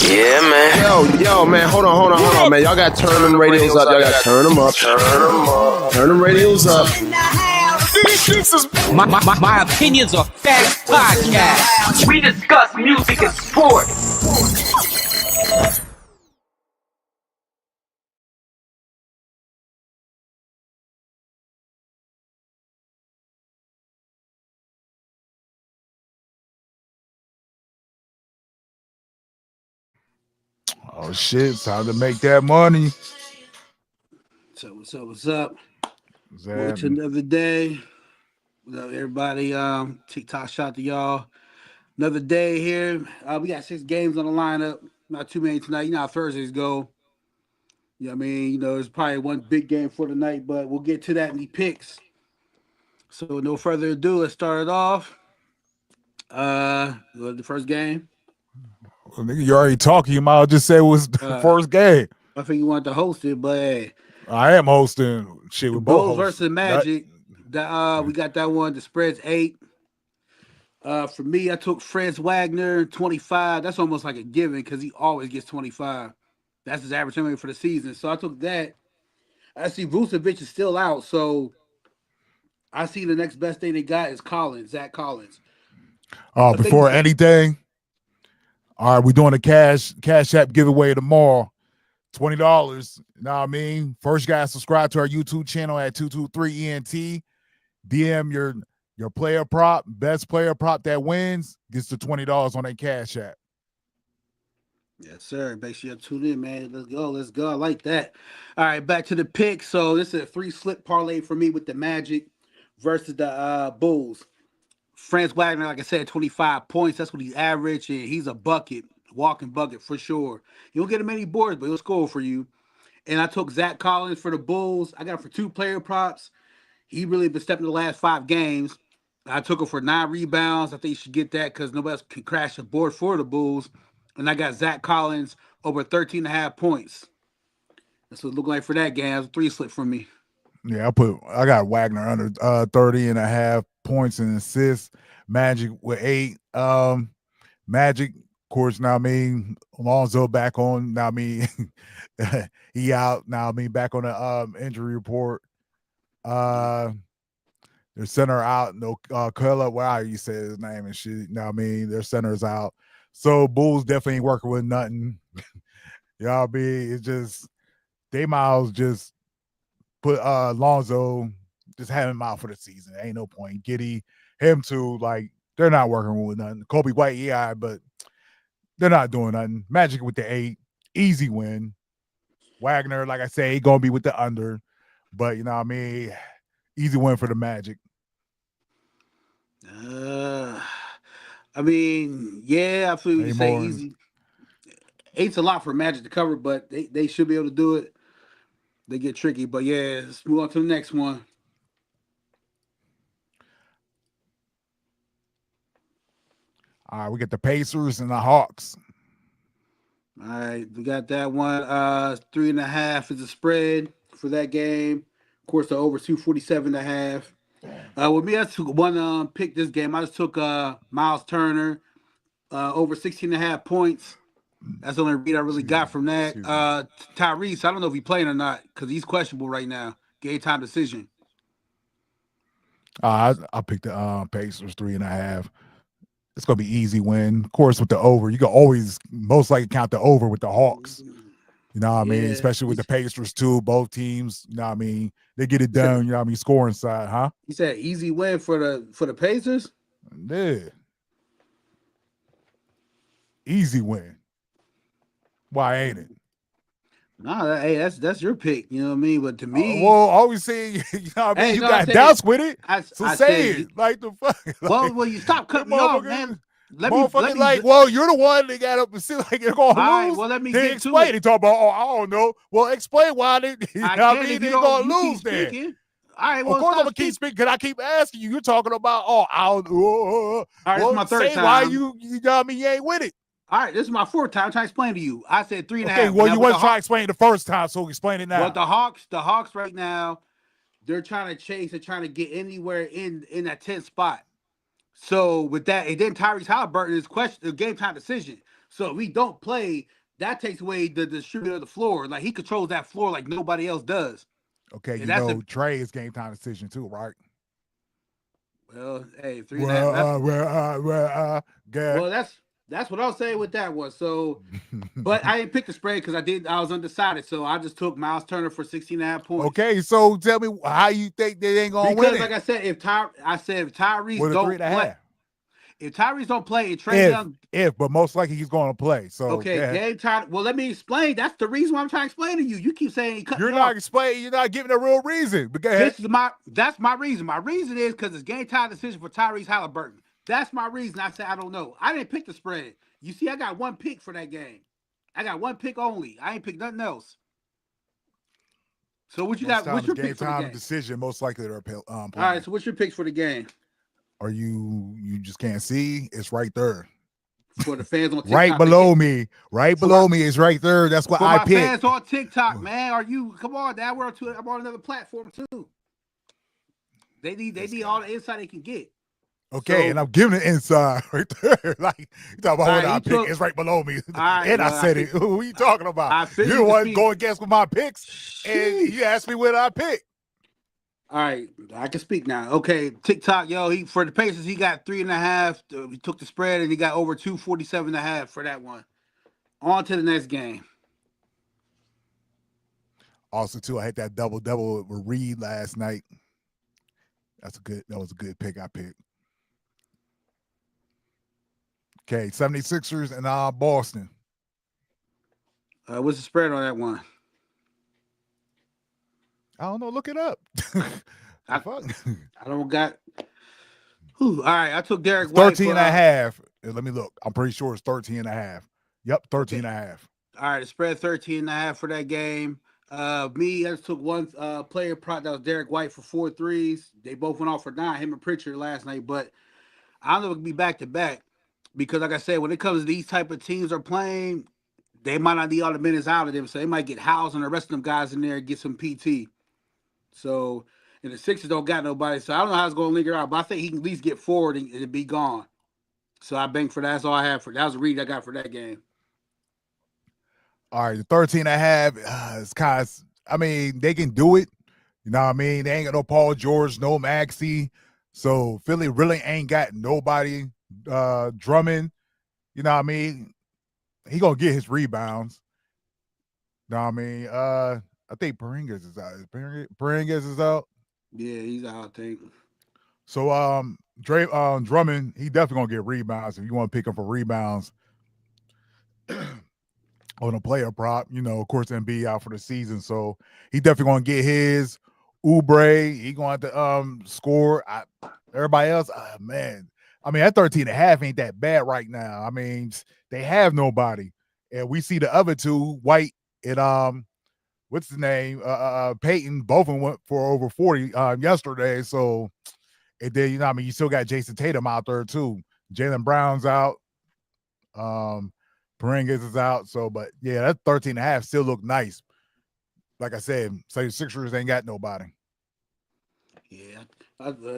Yeah, man. Yo, man, hold on, man. Y'all got to turn them radios up. Y'all got to turn them up. Turn them radios up. My opinions are facts podcast. We discuss music and sports. Oh shit! Time to make that money. So what's up? What's Welcome to happening? another day. What's up, everybody? TikTok shot to y'all. Another day here. We got 6 games on the lineup. Not too many tonight. You know how Thursdays go. You know what I mean? You know, there's probably one big game for tonight, but we'll get to that in the picks. So no further ado, let's start it off. The first game. Well, nigga, you already talking. You might as well just say it was the first game. I think you wanted to host it, but hey, I am hosting shit with both Bulls hosts. versus Magic. We got that one. The spread's 8. For me, I took Franz Wagner 25. That's almost like a given because he always gets 25. That's his average anyway for the season. So I took that. I see Vucevic is still out, so I see the next best thing they got is Zach Collins. Before anything, all right, we're doing a cash app giveaway tomorrow. $20. You know what I mean? First guy subscribe to our YouTube channel at 223ENT. DM your player prop, best player prop that wins gets the $20 on that cash app. Yes, sir. Make sure you tune in, man. Let's go. I like that. All right, back to the pick. So this is a 3-slip parlay for me with the Magic versus the Bulls. Franz Wagner, like I said, 25 points. That's what he's average, and he's a bucket, walking bucket for sure. You don't get him many boards, but he'll score for you. And I took Zach Collins for the Bulls. I got him for 2 player props. He really been stepping the last 5 games. I took him for 9 rebounds. I think you should get that because nobody else can crash a board for the Bulls. And I got Zach Collins over 13.5 points. That's what it looked like for that game. That was a 3-slip from me. Yeah, I got Wagner under 30.5 points and assists. Magic with 8. Magic, of course, now I mean Alonzo back on. Now I mean he out. Now I mean back on the injury report. Their center out. No Kula, wow, you say his name and shit. Now I mean their center's out. So Bulls definitely ain't working with nothing. You know what I mean? It's just they miles just put Lonzo, just have him out for the season. Ain't no point. Giddy, him too. Like they're not working with nothing. Kobe White, yeah, but they're not doing nothing. Magic with the 8, easy win. Wagner, like I say, he gonna be with the under, but you know what I mean, easy win for the Magic. I mean, yeah, I feel you say easy. 8's a lot for Magic to cover, but they should be able to do it. They get tricky, but yeah, let's move on to the next one. All right, we get the Pacers and the Hawks. All right, we got that one. 3.5 is the spread for that game. Of course, the over 247.5. With me, I took one pick this game. I just took Miles Turner over 16.5 points. That's the only read I really got from that. Tyrese, I don't know if he's playing or not because he's questionable right now. Game time decision. I picked the Pacers 3.5. It's gonna be easy win. Of course, with the over, you can always most likely count the over with the Hawks. You know what I mean? Especially with the Pacers too. Both teams, you know what I mean? They get it done. You know what I mean? Scoring side, huh? You said easy win for the Pacers? Yeah. Easy win. Why ain't it? Nah, hey, that's your pick. You know what I mean? But to me, well, always say, you know what I mean? You got doubts with it. I say it. Like the fuck. Like, well, you stop cutting me off, man. Let me like, well, you're the one that got up and see like you're gonna lose. Right, well, let me get explain to it. He talk about, I don't know. Well, explain why they, you know what I mean? They're gonna lose then. All right, well, of course I'm gonna keep speaking because I keep asking you. You're talking about, I don't know. All right, well, it's my third time. Why you know what I mean? You ain't with it. All right, this is my 4th time. I'm trying to explain to you. I said 3.5. Okay, well, you wasn't trying to explain it the first time, so explain it now. Well, the Hawks right now, they're trying to chase. They're trying to get anywhere in that 10th spot. So with that, and then Tyrese Halliburton is the game time decision. So if he don't play, that takes away the distributor of the floor. Like he controls that floor like nobody else does. Okay, And you that's know Trey is game time decision too, right? well, hey, 3.5. Good. Well, that's what I'll say with that one. So, but I didn't pick the spread because I was undecided. So I just took Miles Turner for 16.5 points. Okay, so tell me how you think they ain't gonna win Because it like I said, if Tyrese with a don't play, 3.5. if Tyrese don't play and Trey Young, But most likely he's going to play. So okay, game time. Well, let me explain. That's the reason why I'm trying to explain to you. You keep saying he cut you're me not off. explaining. You're not giving a real reason. But go ahead. That's my reason. My reason is because it's game time decision for Tyrese Halliburton. That's my reason. I said I don't know. I didn't pick the spread. You see, I got one pick for that game. I got one pick only. I ain't picked nothing else. So what you got? What's your pick for the game? Decision most likely they're playing. All right. So what's your picks for the game? Are you just can't see? It's right there. For the fans on TikTok, right below me is right there. That's what I picked. For my fans on TikTok, man, are you? Come on, now I'm on another platform too. They need all the insight they can get. Okay, so, and I'm giving the inside right there. Like you talking about what I pick is right below me, and I said it. Who are you talking about? You're the one going against with my picks, and you asked me what I picked. All right, I can speak now. Okay, TikTok, yo, he for the Pacers, he got 3.5. He took the spread and he got over 247.5 for that one. On to the next game. Also, too, I had that double with Reed last night. That was a good pick I picked. Okay, 76ers and Boston. What's the spread on that one? I don't know. Look it up. I don't got. All right, I took Derek White. 13.5. Let me look. I'm pretty sure it's 13.5. Yep, 13.5. All right, the spread 13.5 for that game. Me, I just took one player prop that was Derek White for 4 threes. They both went off for 9. Him and Pritchard last night, but I don't know if it'll be back to back because, like I said, when it comes to these type of teams are playing, they might not need all the minutes out of them, so they might get Howes and the rest of them guys in there and get some PT. So, and the Sixers don't got nobody, so I don't know how it's going to linger out, but I think he can at least get forward and be gone. So I banked for that. That's all I have for that. Was a read I got for that game. All right, the 13.5 is kind of, I mean, they can do it. You know what I mean? They ain't got no Paul George, no Maxey. So Philly really ain't got nobody Drummond. You know what I mean? He going to get his rebounds. You know what I mean? I think Porzingis is out. Porzingis is out? Yeah, he's out, I think. So Drummond, he definitely going to get rebounds if you want to pick him for rebounds. On a player prop, you know, of course, Embiid out for the season, so he definitely going to get his. Oubre, he going to score. Everybody else, man, I mean, that 13.5 ain't that bad right now. I mean, they have nobody, and we see the other two, White and what's the name, Peyton, both of them went for over 40 yesterday. So, and then you know, I mean, you still got Jason Tatum out there too. Jaylen Brown's out. Porzingis is out, so but yeah, that 13.5 still look nice. Like I said, say Sixers ain't got nobody. Yeah,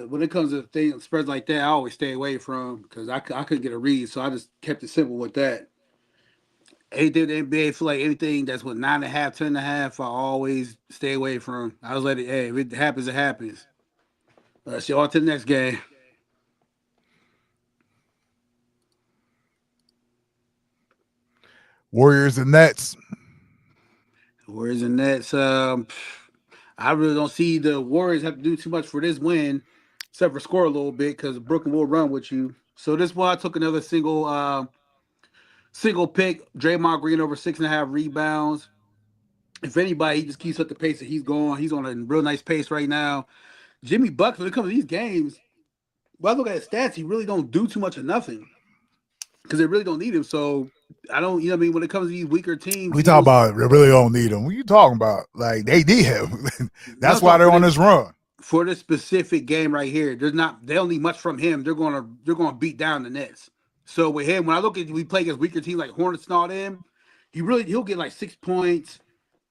when it comes to things spreads like that, I always stay away from because I couldn't get a read, so I just kept it simple with that. Anything the NBA feel like anything that's with 9.5, 10.5, I always stay away from. I was letting if it happens, it happens. So on to the next game. Warriors and Nets. Warriors and Nets. I really don't see the Warriors have to do too much for this win, except for score a little bit because Brooklyn will run with you. So this one, I took another single pick. Draymond Green over 6.5 rebounds. If anybody, he just keeps up the pace that he's going. He's on a real nice pace right now. Jimmy Bucks, when it comes to these games, when I look at his stats, he really don't do too much of nothing because they really don't need him. So I don't, you know what I mean? When it comes to these weaker teams, we talk about they really don't need him. What are you talking about? Like they need him. That's why they're on this run. For this specific game right here, they don't need much from him. They're gonna beat down the Nets. So with him, when I look at we play against weaker teams like Hornets and all them, he'll get like 6 points,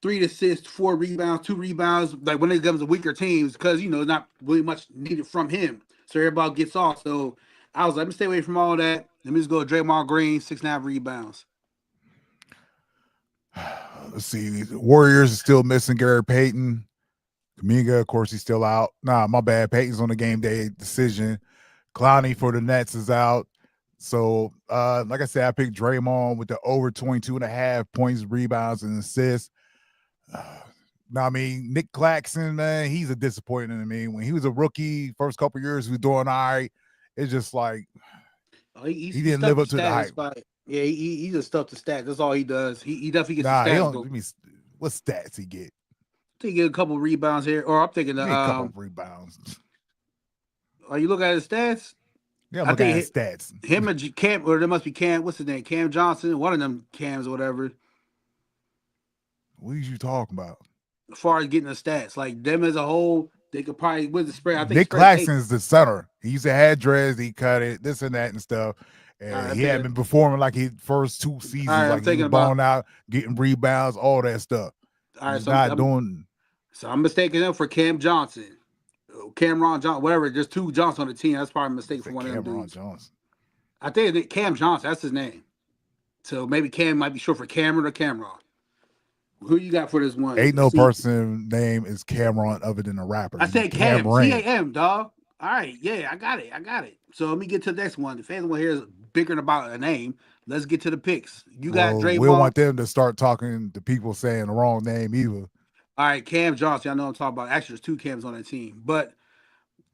3 assists, 4 rebounds, 2 rebounds. Like when it comes to weaker teams, because you know not really much needed from him. So everybody gets off. So I was like, let me stay away from all that. Let me just go Draymond Green, 6.5 rebounds. Let's see. Warriors is still missing Gary Payton. Kaminga, of course, he's still out. Nah, my bad. Payton's on the game day decision. Clowney for the Nets is out. So, like I said, I picked Draymond with the over 22.5 points, rebounds, and assists. Now, I mean, Nick Claxton, man, he's a disappointment to me. When he was a rookie, first couple years, he was doing all right. It's just like he didn't live up to the hype. Yeah, he just stuff the stats. That's all he does. He definitely gets Nah, the he stats. don't. What stats he get? He get a couple rebounds here, or I'm thinking a couple of rebounds. Are you looking at his stats? Yeah, I'm looking at his stats. Him and Cam, or there must be Cam. What's his name? Cam Johnson. One of them Cams or whatever. What are you talking about? As far as getting the stats, like them as a whole, they could probably with the spread. I think Nick Claxton's the center. He used to have dreads, he cut it, this and that and stuff. And he had been performing like his first 2 seasons, like he was balling out, getting rebounds, all that stuff. All right, he's not doing. So I'm mistaking him for Cam Johnson, Cameron Johnson, whatever. There's 2 Johnson on the team. That's probably a mistake for one of them dudes. Johnson. I think Cam Johnson. That's his name. So maybe Cam might be short for Cameron or Cameron. Who you got for this one? Ain't no person name is Cameron other than a rapper. I said Cam. C-A-M, dog. All right, yeah, I got it. So let me get to the next one. The fans one here is bickering about a name. Let's get to the picks. You got Draymond. We don't want them to start talking to people saying the wrong name either. All right, Cam Johnson. I know I'm talking about. Actually, there's 2 Cams on that team. But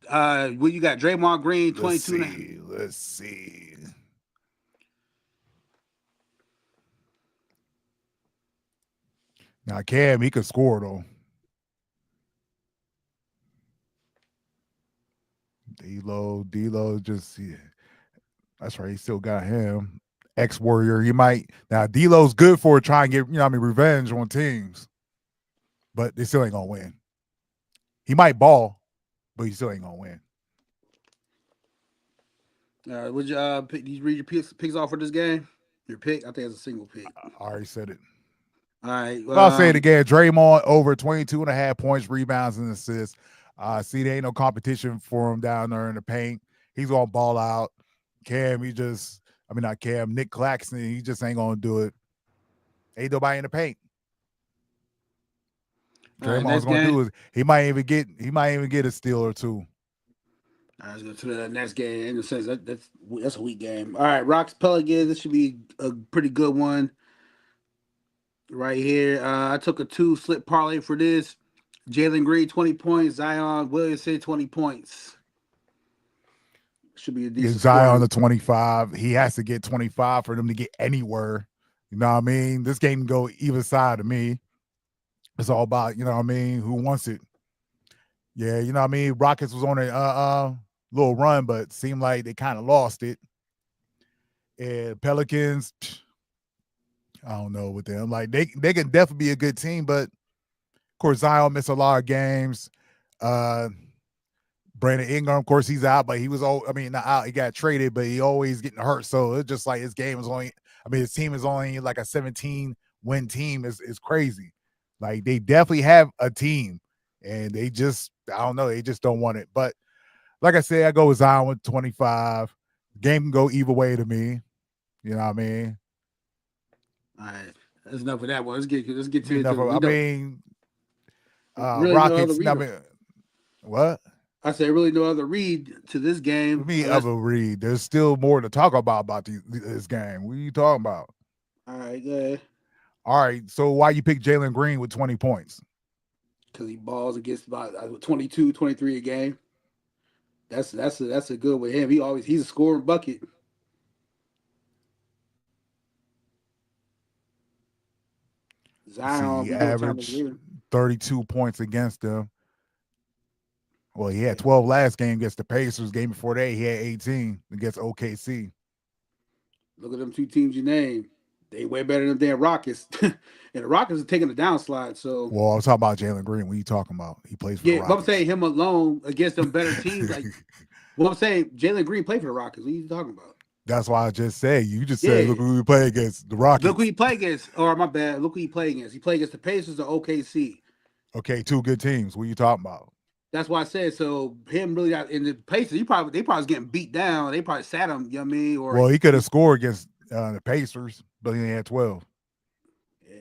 what you got? Draymond Green, 22. Let's see. Now, Cam, he could score, though. D-Lo, just, yeah. That's right. He still got him. Ex-Warrior. He might. Now, D-Lo's good for trying to get, revenge on teams. But they still ain't going to win. He might ball, but he still ain't going to win. Would you did you read your picks off for this game? Your pick? I think it's a single pick. I already said it. All right. I'll say it again. Draymond over 22.5 points, rebounds, and assists. See, there ain't no competition for him down there in the paint. He's going to ball out. Cam, not Cam, Nick Claxton, he just ain't going to do it. Ain't nobody in the paint. Draymond's going to do is he might even get a steal or 2. All right, let's go to the next game. In the sense that's a weak game. All right, Rocks Pelicans. This should be a pretty good one. Right here, I took a 2 slip parlay for this. Jalen Green 20 points, Zion Williamson 20 points. Should be a decent. Zion the 25. He has to get 25 for them to get anywhere. You know what I mean? This game can go either side of me. It's all about, who wants it. Yeah, Rockets was on a little run, but seemed like they kind of lost it. And Pelicans, I don't know with them. Like they can definitely be a good team, but of course Zion missed a lot of games. Brandon Ingram, of course, he's out, but he was not out. He got traded, but he always getting hurt. So it's just like his team is only like a 17-win team. Is crazy. Like they definitely have a team, and they just they just don't want it. But like I said, I go with Zion with 25. Game can go either way to me. You know what I mean? All right, that's enough of that one. Let's get to it. Really Rockets. What? I say really no other read to this game. Other read. There's still more to talk about this game. What are you talking about? All right, go ahead. All right. So why you pick Jalen Green with 20 points? Because he balls against about 22, 23 a game. That's a good with him. He's a scoring bucket. Zion, he averaged 32 points against them. Well, he had 12 last game against the Pacers. Game before that, he had 18 against OKC. Look at them 2 teams you named. They way better than Rockets. And the Rockets are taking a downslide. So, well, I was talking about Jalen Green. What are you talking about? He plays for the Rockets. But I'm saying him alone against them better teams. Like, well, I'm saying Jalen Green played for the Rockets. What are you talking about? That's why I just said. You just said, look who we play against, the Rockets. Look who he played against. Or my bad. Look who he played against. He played against the Pacers or OKC. Okay, 2 good teams. What are you talking about? That's why I said so. Him really got in the Pacers. They probably was getting beat down. They probably sat him. You know what I mean? Well, he could have scored against the Pacers, but he only had 12. Yeah.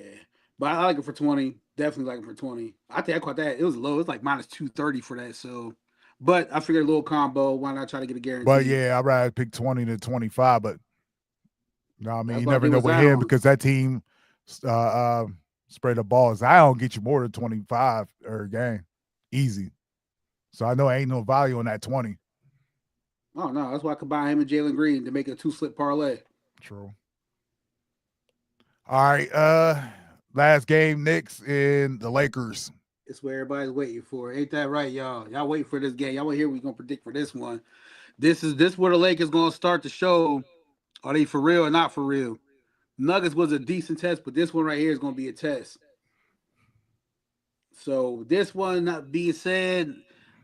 But I like it for 20. Definitely like it for 20. I think I caught that. It was low. It was like minus 230 for that. So, but I figured a little combo. Why not try to get a But guarantee? yeah, I'd rather pick 20 to 25. But you know what I mean, That's you what I never did know with with him Zion. because that team uh, uh, spread the ball. Zion get you more than 25 or game, easy. So I know ain't no value on that 20. Oh no, that's why I combine him and Jalen Green to make a 2-slip parlay. True. All right, last game, Knicks and the Lakers. It's where everybody's waiting for. Ain't that right, y'all? Y'all wait for this game. Y'all want to hear what we gonna predict for this one. This where the Lakers gonna start to show are they for real or not for real. Nuggets was a decent test, but this one right here is gonna be a test. So this one not being said,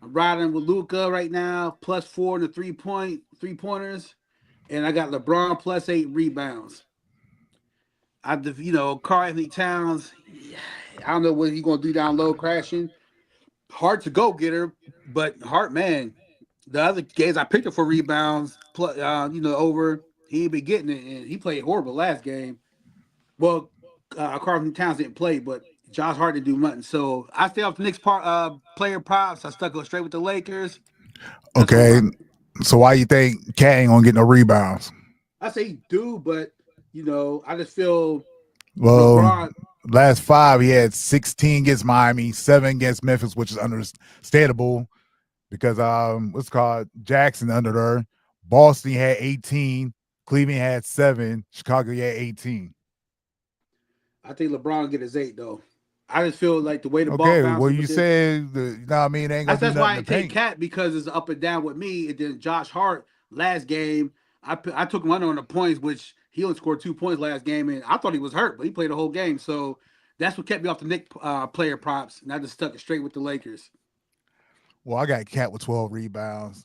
I'm riding with Luca right now, +4 in the 3 pointers, and I got LeBron +8 rebounds. Karl Anthony Towns. I don't know what he's gonna do down low crashing. Hard to go getter, but Hart man. The other games I picked him for rebounds, plus over. He ain't been getting it, and he played horrible last game. Well, Carlton Towns didn't play, but Josh Hart didn't do nothing. So I stay off the Knicks player props. I stuck straight with the Lakers. That's what I'm Okay, rocking. so why you think Cat ain't gonna get no rebounds? I say he do, but I just feel Well, LeBron. last five he had 16 against Miami, 7 against Memphis, which is understandable because what's it called Jackson under there. Boston had 18, Cleveland had 7, Chicago had 18. I think LeBron will get his 8 though. I just feel like the way the ball Okay, well bounces you with this. said you know what I mean they ain't gonna do That's nothing why I to take paint. Cat because it's up and down with me. And then Josh Hart last game, I took him under on the points, which he only scored 2 points last game, and I thought he was hurt, but he played the whole game. So that's what kept me off the Nick player props, and I just stuck it straight with the Lakers. Well, I got Cat with 12 rebounds.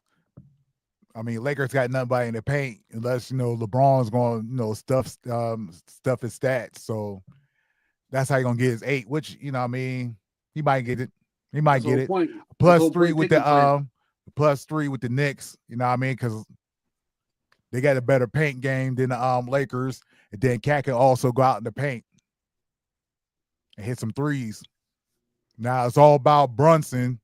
I mean, Lakers got nothing in the paint unless LeBron's going stuff his stats. So that's how you gonna get his 8. Which I mean he might get it. He might That's the get whole it. point. That's the Plus whole three point with picking for him. the Knicks. You know what I mean because they got a better paint game than the Lakers. And then Cat can also go out in the paint and hit some threes. Now it's all about Brunson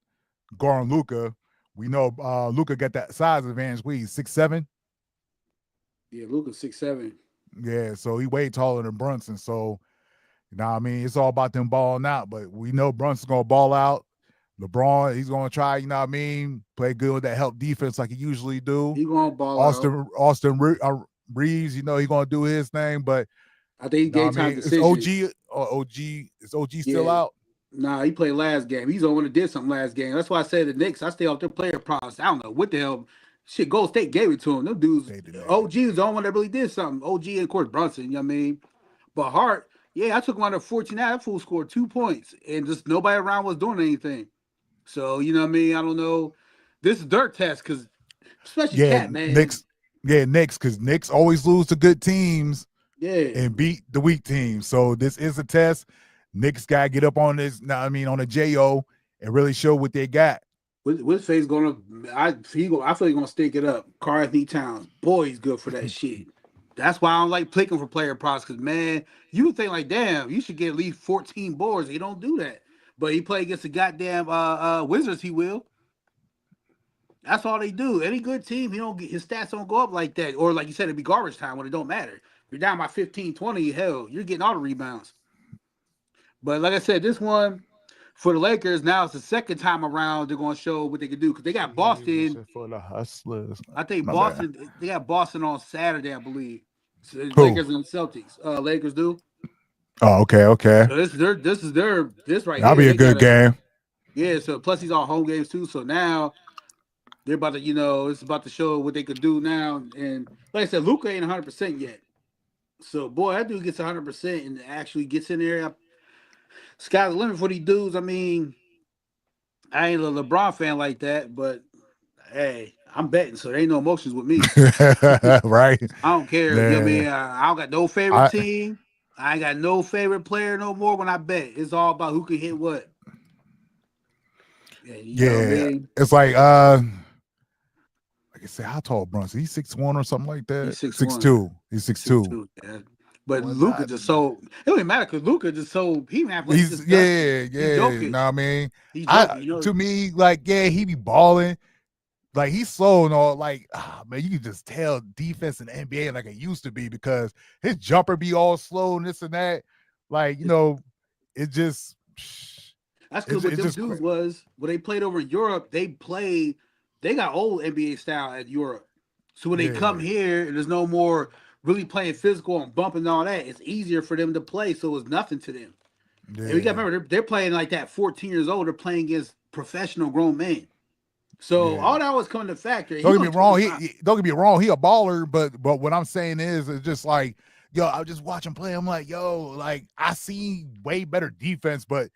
guarding Luca. We know Luca got that size advantage. He's 6'7". Yeah, Luka's 6'7". Yeah, so he way taller than Brunson. So, I mean, it's all about them balling out. But we know Brunson's gonna ball out. LeBron, he's gonna try, what I mean, play good with that help defense like he usually do. He gonna ball out. Austin Reeves, he's gonna do his thing. But I think he I game time mean, decision. Is OG still Yeah. out? Nah, he played last game. He's the one that did something last game. That's why I said the Knicks. I stay off their player props. I don't know what the hell. Shit, Gold State gave it to him. Them dudes. They did that. OG was the only one that really did something. OG and of course Brunson. You know what I mean? But Hart, yeah, I took him under 14. That fool scored 2 points, and just nobody around was doing anything. So you know what I mean? I don't know. This is dirt test because especially Yeah, Cat man. Knicks, because Knicks always lose to good teams Yeah. and beat the weak teams. So this is a test. Knicks got to get up on this. On the JO and really show what they got. With face gonna, I feel he's gonna stake it up. Karl Anthony Towns, boy, he's good for that shit. That's why I don't like picking for player props because man, you would think like, damn, you should get at least 14 boards. He don't do that, but he play against the goddamn Wizards. He will. That's all they do. Any good team, he don't get his stats don't go up like that. Or like you said, it'd be garbage time when it don't matter. You're down by 15, 20, hell, you're getting all the rebounds. But like I said, this one for the Lakers, now it's the second time around they're going to show what they can do because they got Boston. For the Hustlers. I think My bad. Boston. They got Boston on Saturday, I believe. So Who? Lakers and Celtics. Lakers do. Oh, okay. So this right That'll here. be a They good got game. yeah. So plus he's on home games too. So now they're about to it's about to show what they could do now. And like I said, Luka ain't 100% yet. So boy, that dude gets 100% and actually gets in there. Sky's the limit for these dudes. I mean, I ain't a LeBron fan like that, but hey, I'm betting, so there ain't no emotions with me. Right? I don't care. You know what I Yeah. mean? I don't got no favorite I team. I ain't got no favorite player no more when I bet. It's all about who can hit what. Yeah, you know what I yeah. mean? It's like I said, how tall Brunson? He's 6'1" or something like that. He's 6'1". 6'2". He's He's six 6'2". two. Yeah. But Well, Luca not. just so it don't even matter because Luca just so he even athletic. He's He's disgusting. He's You Jokic. know what I mean? He's Jokic. You know. To me, like, yeah, he be balling. Like he's slow and all, like, man, you can just tell defense in the NBA like it used to be because his jumper be all slow and this and that. Like, it just That's because what it them just dudes was when they played over in Europe. They got old NBA style at Europe. So when they come yeah, here and there's no more really playing physical and bumping and all that, it's easier for them to play. So it's nothing to them. And we got to yeah, remember they're playing like that. 14 years old, they're playing against professional grown men. So yeah. all that was coming to factor. Don't He's get me only wrong. 25. Don't get me wrong. He a baller, but what I'm saying is, it's just like, yo, I just watch him play. I'm like, yo, like I see way better defense, but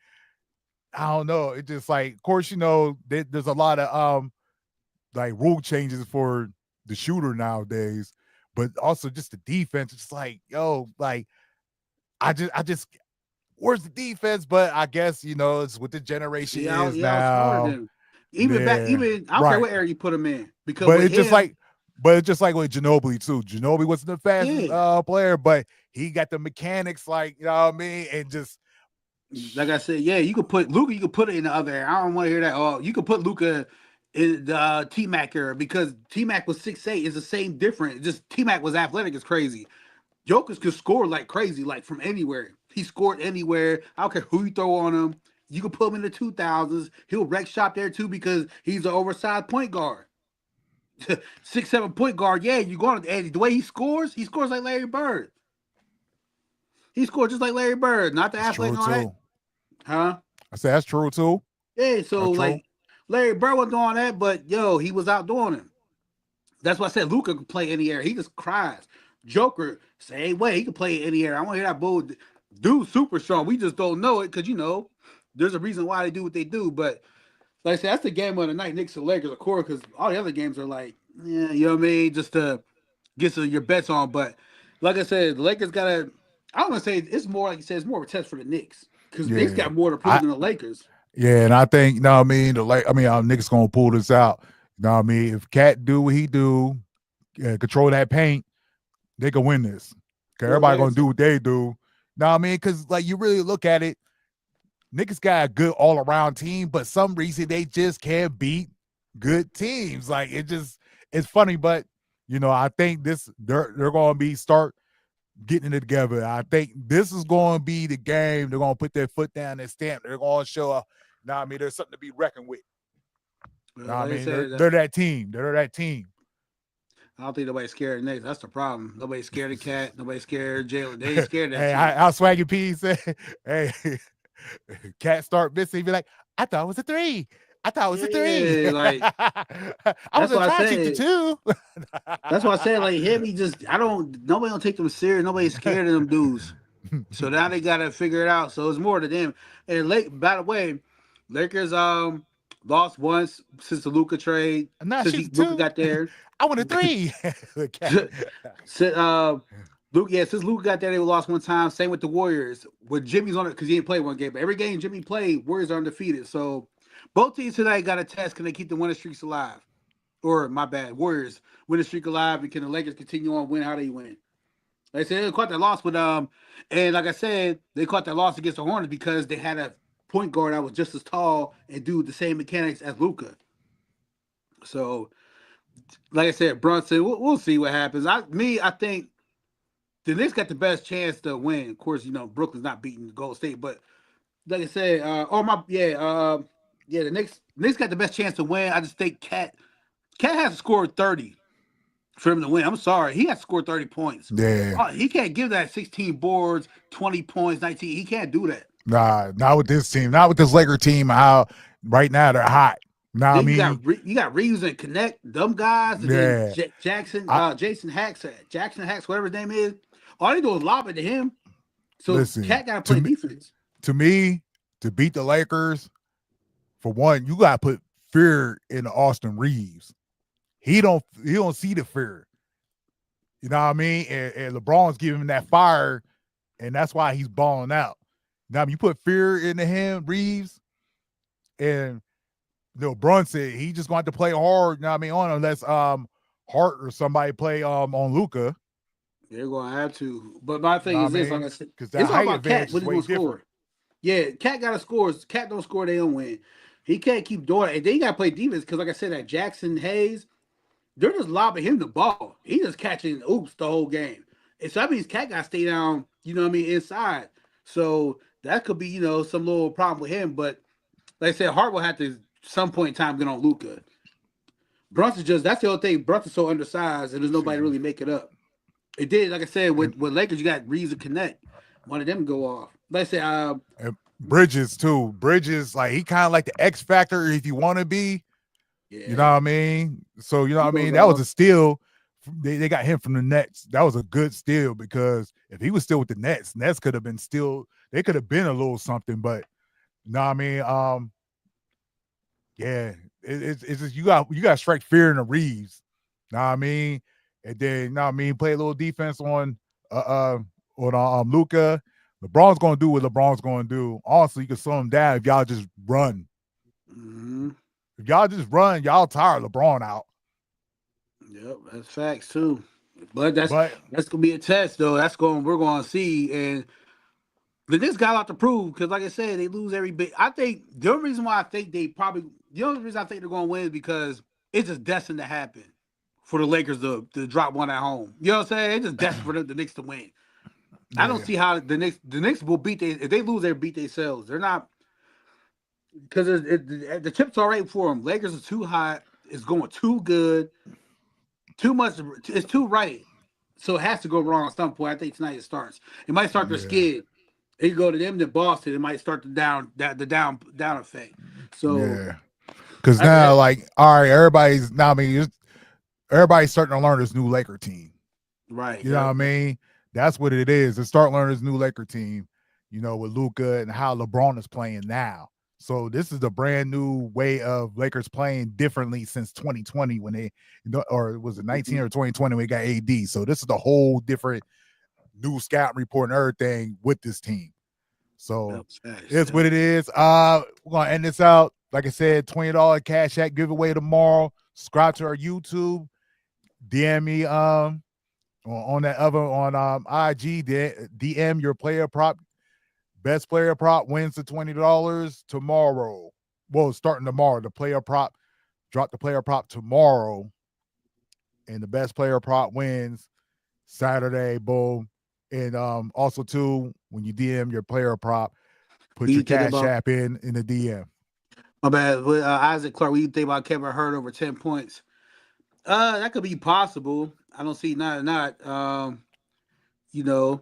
I don't know. It just like, of course, there's a lot of like rule changes for the shooter nowadays, but also just the defense. It's like, yo, like I just where's the defense? But I guess it's what the generation See, is I was smarter than now. him. Yeah, Even I don't care right. what era you put him in because But with it's just him, like, with Ginobili too. Ginobili wasn't the fastest yeah, player, but he got the mechanics, like, you know what I mean, and just like I said, yeah, you could put Luca, you could put it in the other era. I don't want to hear that. Oh, you could put Luca in the T Mac era because T Mac was 6'8". It's the same difference. Just T Mac was athletic as crazy. Jokic could score like crazy, like from anywhere. He scored anywhere. I don't care who you throw on him. You can put him in the 2000s. He'll wreck shop there too because he's an oversized point guard. 6'7" point guard. Yeah, you going to and the way he scores like Larry Bird. He scored just like Larry Bird, not the that's athlete true and all that. too. Huh? I say that's true too. Yeah, so That's true. like Larry Bird was doing that, but yo, he was outdoing him. That's why I said Luca could play any air. He just cries. Joker, same way, he can play any air. I want to hear that bull. Dude, super strong. We just don't know it because there's a reason why they do what they do. But like I said, that's the game of the night. Knicks and Lakers, of course, because all the other games are like, yeah, you know what I mean, just to get some your bets on. But like I said, the Lakers gotta. I don't want to say it's more like you said, it's more of a test for the Knicks because Knicks Yeah. got more to prove I than the Lakers. Yeah, and I think, what I mean, niggas gonna pull this out. You know what I mean? If Cat do what he do, control that paint, they can win this. Okay, Well, everybody like I gonna do said, what they do. Know what I mean? Because like you really look at it, niggas got a good all around team, but some reason they just can't beat good teams. Like it's funny, but I think they're gonna be start getting it together. I think this is going to be the game. They're going to put their foot down and stamp. They're going to show up. Now, I mean, there's something to be reckoned with. Now, I like I mean, said, they're that team. They're that team. I don't think nobody's scared of Knicks. That's the problem. Nobody's scared of Cat. Nobody's scared of Jalen. They ain't scared of that Hey, team. how Swaggy P said, hey, Cat start missing. He be like, I thought it was a three. I thought it was a three. Yeah, like I was that's going why to I try to shoot the said. two. That's why I said like him. He just nobody don't take them serious. Nobody's scared of them dudes. So now they gotta figure it out. So it's more to them. And by the way, Lakers lost once since the Luca trade. I'm not Since shooting Luca two. got there. I want a three. since, since Luca got there, they lost one time. Same with the Warriors. With Jimmy's on it because he didn't play one game, but every game Jimmy played, Warriors are undefeated. So both teams tonight got a test. Can they keep the winning streaks alive? Or my bad, Warriors win the streak alive, and can the Lakers continue on win how they win? Like I said, they caught that loss with and like I said, they caught that loss against the Hornets because they had a point guard that was just as tall and do the same mechanics as Luca. So, like I said, Brunson, we'll see what happens. I think the Knicks got the best chance to win. Of course, Brooklyn's not beating Golden State, but like I said, the Knicks got the best chance to win. I just think Cat has to score 30 for him to win. I'm sorry. He has to score 30 points. Yeah. He can't give that 16 boards, 20 points, 19. He can't do that. Nah, not with this team. Not with this Laker team. How right now they're hot. Now I Then mean, you got Reeves and Connect, them guys, and then yeah. Jason Hacks, whatever his name is. All they do is lob it to him. So Listen, Cat got to play defense. To me, to beat the Lakers, for one, you got to put fear in Austin Reeves. He don't see the fear. You know what I mean? And LeBron's giving him that fire, and that's why he's balling out. Now, you put fear into him, Reeves, and Brunson, he just going to play hard. You know what I mean? On unless Hart or somebody play on Luka. They're gonna have to. But my You thing know what is I this, like I mean? said, Because it's that all height about Cat. advantage What is he way gonna different. score? Yeah, Cat got to score. Cat don't score, they don't win. He can't keep doing it. And then you got to play defense because, like I said, that Jackson Hayes, they're just lobbing him the ball. He just catching oops the whole game. And so that means Cat got to stay down, you know what I mean, inside. So that could be, some little problem with him. But like I said, Hart will have to, some point in time, get on Luca. Brunson that's the other thing. Brunson's so undersized and there's nobody Excuse to me. really make it up. It did, like I said, And, with Lakers, you got Reeves and Connect. One of them go off. Like I said, and Bridges too. Bridges, like he kind of like the X factor if you want to be. You know yeah, what I mean? So you know he what I goes mean? That was off. a steal. They got him from the Nets. That was a good steal because if he was still with the Nets could have been still. They could have been a little something, but you know what I mean? Yeah, it's just you got to strike fear in the Reeves. Know what I mean? And then you know what I mean, play a little defense on Luca. LeBron's gonna do what LeBron's gonna do. Also, you can slow him down if y'all just run. Mm-hmm. If y'all just run, y'all tire LeBron out. Yep, that's facts too. But that's But that's gonna be a test though. We're gonna see. And but this got a lot to prove because, like I said, they lose every bit. I think the only reason why I think the only reason I think they're gonna win is because it's just destined to happen for the Lakers to drop one at home. You know what I'm saying? It's just destined for the Knicks to win. I don't yeah, see how the Knicks will beat if they lose, they beat themselves. They're not because the chips are right for them. Lakers are too hot. It's going too good. Too much. It's too right. So it has to go wrong at some point. I think tonight it starts. It might start their yeah, skid. It could go to them to Boston. It might start the down effect. So yeah. Because that's now, that. like, all right, everybody's now. I mean, everybody's starting to learn this new Laker team. Right. You know what I Yep. mean? That's what it is. To start learning this new Laker team, you know, with Luca and how LeBron is playing now. So this is a brand new way of Lakers playing differently since 2020 when they, or was it 19 or 2020 when they got AD. So this is a whole different new scout report and everything with this team. So Yep. Facts. it's what Yep. it is. We're gonna end this out. Like I said, $20 cash app giveaway tomorrow. Subscribe to our YouTube. DM me on that other on IG. DM your player prop. Best player prop wins the $20 tomorrow. Well, starting tomorrow. The player prop, drop the player prop tomorrow, and the best player prop wins Saturday. Boom. And also too, when you DM your player prop, What put you your think cash about app in the DM. my bad? Isaac Clark. What you think about Kevin Hurt over 10 points? That could be possible. I don't see not. You know,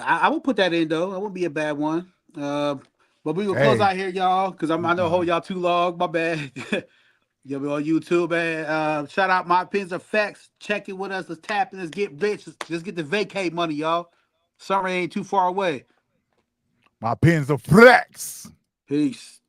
I would put that in though. That wouldn't be a bad one. But we gonna close Hey, out here, y'all, because I know hold y'all too long. My bad. You'll be on YouTube, man. Shout out My Pins of Facts. Check it with us. Let's tap in. Let's get rich. Let's get the vacate money, y'all. Summer ain't too far away. my pins are flex. Peace.